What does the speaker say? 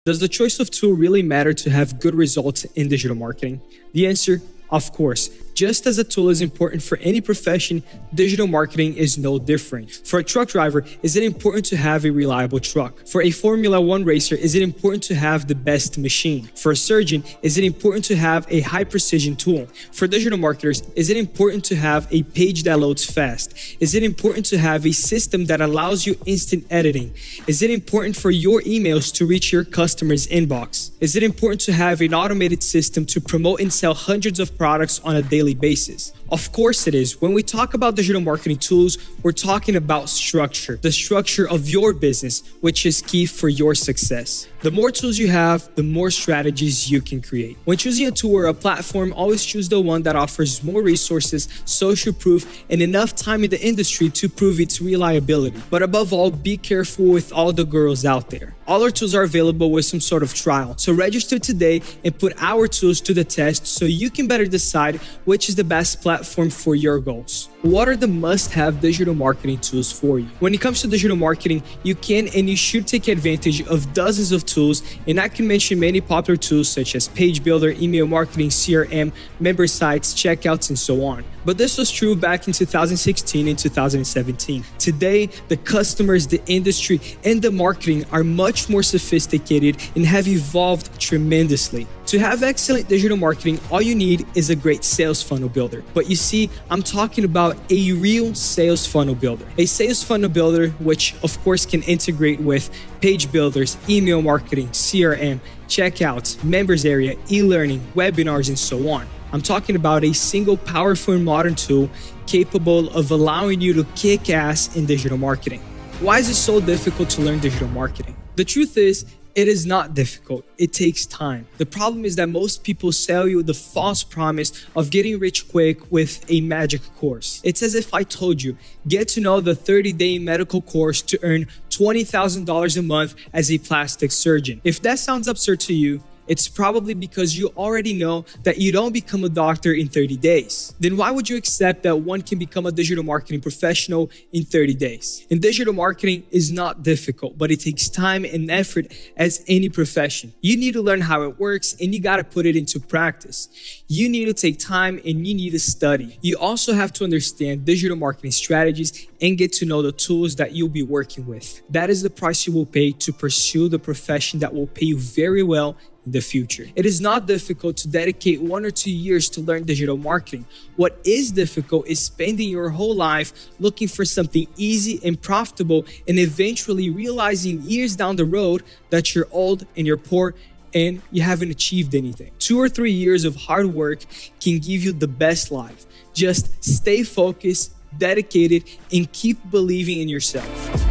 Does the choice of tool really matter to have good results in digital marketing? The answer, of course. Just as a tool is important for any profession, digital marketing is no different. For a truck driver, is it important to have a reliable truck? For a Formula One racer, is it important to have the best machine? For a surgeon, is it important to have a high-precision tool? For digital marketers, is it important to have a page that loads fast? Is it important to have a system that allows you instant editing? Is it important for your emails to reach your customer's inbox? Is it important to have an automated system to promote and sell hundreds of products on a daily basis? Of course it is. When we talk about digital marketing tools, we're talking about structure, the structure of your business, which is key for your success. The more tools you have, the more strategies you can create. When choosing a tool or a platform, always choose the one that offers more resources, social proof, and enough time in the industry to prove its reliability. But above all, be careful with all the girls out there. All our tools are available with some sort of trial. So register today and put our tools to the test so you can better decide which is the best platform for your goals. What are the must-have digital marketing tools for you? When it comes to digital marketing, you can and you should take advantage of dozens of tools, and I can mention many popular tools such as Page Builder, email marketing, CRM, member sites, checkouts, and so on. But this was true back in 2016 and 2017. Today, the customers, the industry, and the marketing are much more sophisticated and have evolved tremendously. To have excellent digital marketing, all you need is a great sales funnel builder. But you see, I'm talking about a real sales funnel builder. A sales funnel builder, which of course can integrate with page builders, email marketing, CRM, checkouts, members area, e-learning, webinars, and so on. I'm talking about a single powerful and modern tool capable of allowing you to kick ass in digital marketing. Why is it so difficult to learn digital marketing? The truth is, it is not difficult. It takes time. The problem is that most people sell you the false promise of getting rich quick with a magic course. It's as if I told you, get to know the 30-day medical course to earn $20,000 a month as a plastic surgeon. If that sounds absurd to you, it's probably because you already know that you don't become a doctor in 30 days. Then why would you accept that one can become a digital marketing professional in 30 days? And digital marketing is not difficult, but it takes time and effort as any profession. You need to learn how it works and you got to put it into practice. You need to take time and you need to study. You also have to understand digital marketing strategies and get to know the tools that you'll be working with. That is the price you will pay to pursue the profession that will pay you very well in the future. It is not difficult to dedicate 1 or 2 years to learn digital marketing. What is difficult is spending your whole life looking for something easy and profitable and eventually realizing years down the road that you're old and you're poor and you haven't achieved anything. 2 or 3 years of hard work can give you the best life. Just stay focused, dedicated, and keep believing in yourself.